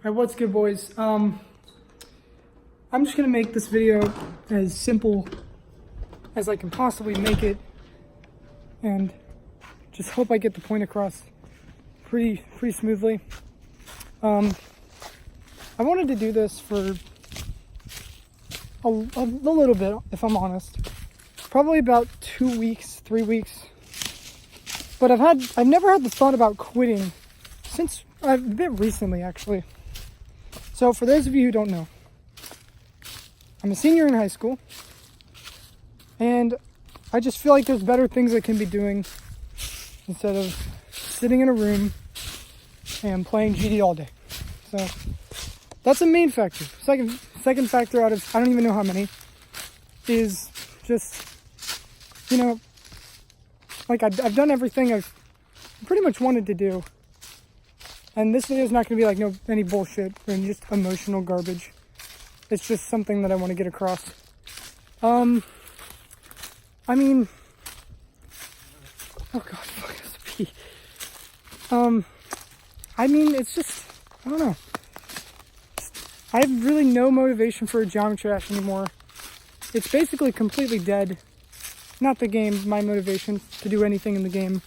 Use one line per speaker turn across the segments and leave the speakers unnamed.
Alright, what's good, boys? I'm just gonna make this video as simple as I can possibly make it, and just hope I get the point across pretty smoothly. I wanted to do this for a little bit, if I'm honest. Probably about 2 weeks, 3 weeks. But I've never had the thought about quitting since a bit recently, actually. So for those of you who don't know, I'm a senior in high school, and I just feel like there's better things I can be doing instead of sitting in a room and playing GD all day. So that's a main factor. Second factor out of I don't even know how many is just, you know, like I've done everything I've pretty much wanted to do. And this video is not going to be like any bullshit or any just emotional garbage. It's just something that I want to get across. I mean, oh god, fuck, I have to pee. I mean, it's just, I don't know. I have really no motivation for Geometry Dash anymore. It's basically completely dead. Not the game, my motivation to do anything in the game.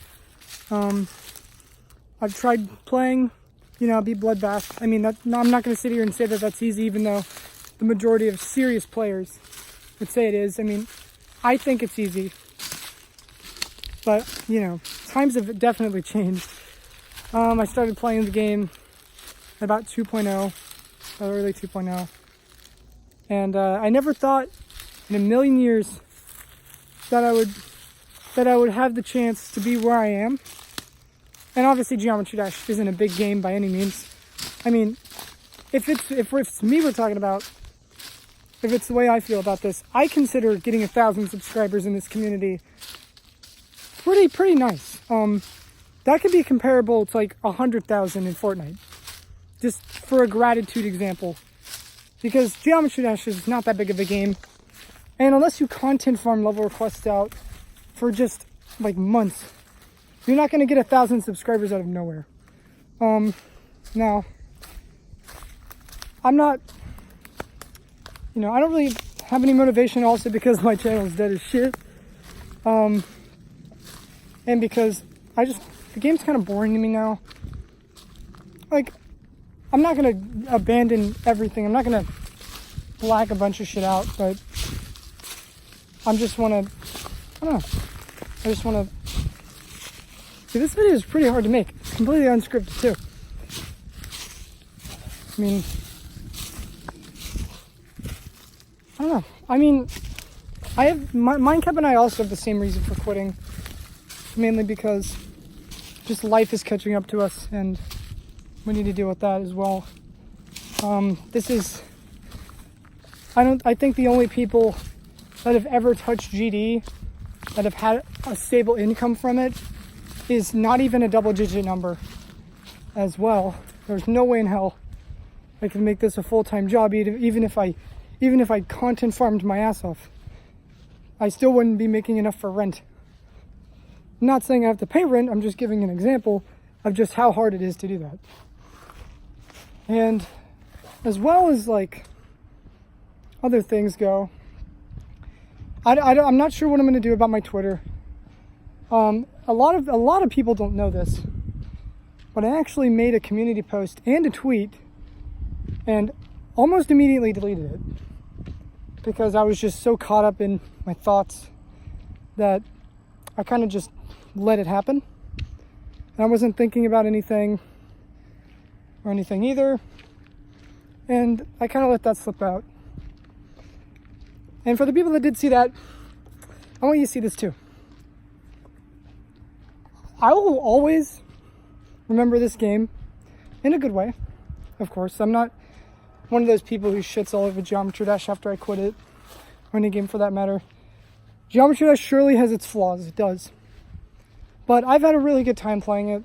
I've tried playing, beat Bloodbath. I mean, I'm not going to sit here and say that that's easy, even though the majority of serious players would say it is. I mean, I think it's easy. But, times have definitely changed. I started playing the game at about 2.0, early 2.0. And I never thought in a million years that I would have the chance to be where I am. And obviously Geometry Dash isn't a big game by any means. I mean, if it's me we're talking about, if it's the way I feel about this, I consider getting 1,000 subscribers in this community pretty nice. That could be comparable to like 100,000 in Fortnite. Just for a gratitude example. Because Geometry Dash is not that big of a game. And unless you content farm level requests out for just like months, you're not going to get 1,000 subscribers out of nowhere. Now, I'm not, I don't really have any motivation also because my channel is dead as shit. And because the game's kind of boring to me now. Like, I'm not going to abandon everything. I'm not going to black a bunch of shit out, but I just want to, see, this video is pretty hard to make. It's completely unscripted too. I mean, I don't know. I mean, Mindcap and I also have the same reason for quitting. Mainly because just life is catching up to us and we need to deal with that as well. I think the only people that have ever touched GD that have had a stable income from it is not even a double-digit number as well. There's no way in hell I can make this a full-time job, even if I content farmed my ass off. I still wouldn't be making enough for rent. I'm not saying I have to pay rent, I'm just giving an example of just how hard it is to do that. And as well as like other things go, I'm not sure what I'm going to do about my Twitter. A lot of people don't know this, but I actually made a community post and a tweet and almost immediately deleted it because I was just so caught up in my thoughts that I kind of just let it happen. And I wasn't thinking about anything either. And I kind of let that slip out. And for the people that did see that, I want you to see this too. I will always remember this game in a good way, of course. I'm not one of those people who shits all over Geometry Dash after I quit it, or any game for that matter. Geometry Dash surely has its flaws, it does. But I've had a really good time playing it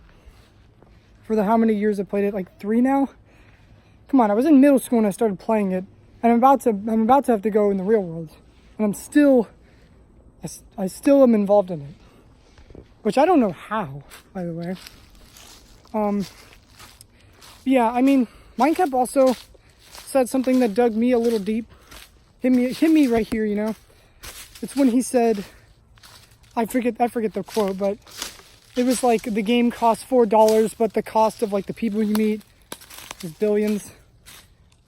for how many years I played it, like 3 now? Come on, I was in middle school when I started playing it, and I'm about to have to go in the real world. And I still am involved in it. Which I don't know how, by the way. Yeah, I mean, Mindcap also said something that dug me a little deep. Hit me right here, you know. It's when he said, I forget the quote, but it was like the game costs $4, but the cost of like the people you meet is billions.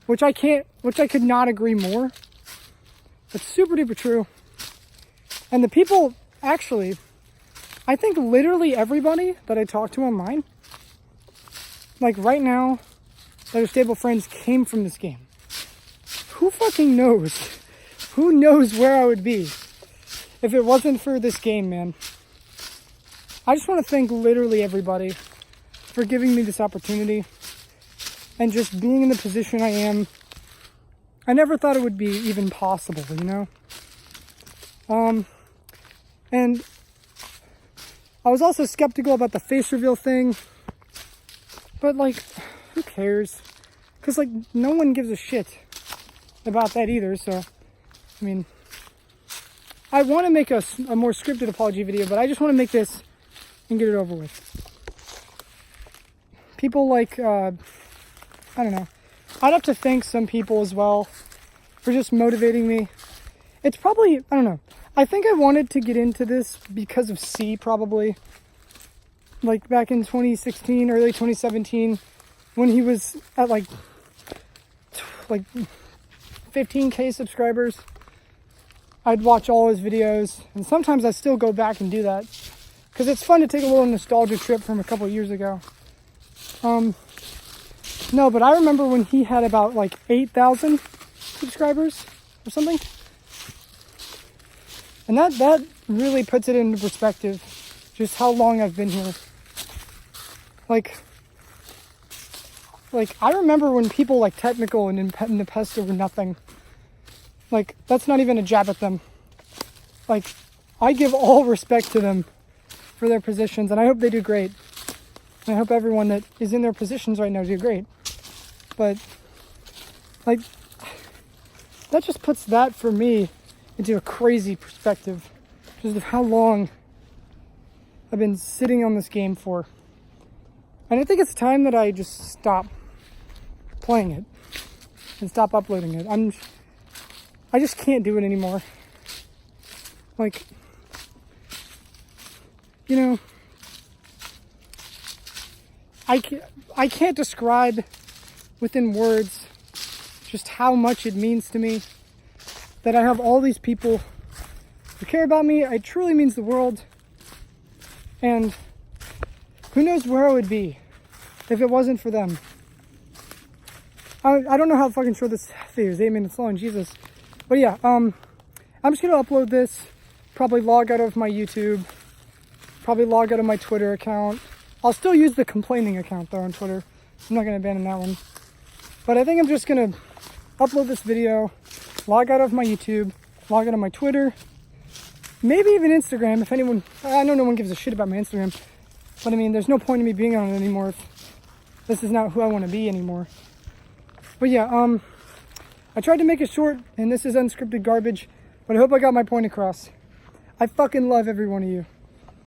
Which I could not agree more. It's super duper true. And the people, actually, I think literally everybody that I talk to online, like right now, that are stable friends came from this game. Who fucking knows? Who knows where I would be if it wasn't for this game, man? I just want to thank literally everybody for giving me this opportunity and just being in the position I am. I never thought it would be even possible, you know? And I was also skeptical about the face reveal thing, but like, who cares? Because like, no one gives a shit about that either, so, I mean, I want to make a more scripted apology video, but I just want to make this and get it over with. People like, I don't know, I'd have to thank some people as well for just motivating me. It's probably, I don't know, I think I wanted to get into this because of C, probably. Like back in 2016, early 2017, when he was at like 15K subscribers. I'd watch all his videos, and sometimes I still go back and do that because it's fun to take a little nostalgia trip from a couple of years ago. No, but I remember when he had about like 8,000 subscribers or something. And that really puts it into perspective, just how long I've been here. Like I remember when people like Technical and Nepesta were nothing. Like, that's not even a jab at them. Like, I give all respect to them for their positions, and I hope they do great. And I hope everyone that is in their positions right now do great. But, like, that just puts that, for me, into a crazy perspective. Just of how long I've been sitting on this game for. And I think it's time that I just stop playing it. And stop uploading it. I just can't do it anymore. Like, you know, I can't describe within words just how much it means to me that I have all these people who care about me. It truly means the world. And who knows where I would be if it wasn't for them. I don't know how fucking short this video is, 8 minutes long, Jesus. But yeah, I'm just gonna upload this, probably log out of my YouTube, probably log out of my Twitter account. I'll still use the complaining account though on Twitter. I'm not gonna abandon that one. But I think I'm just gonna upload this video, log out of my YouTube, log out of my Twitter, maybe even Instagram if anyone, I know no one gives a shit about my Instagram, but I mean, there's no point in me being on it anymore if this is not who I want to be anymore. But yeah, I tried to make it short, and this is unscripted garbage, but I hope I got my point across. I fucking love every one of you.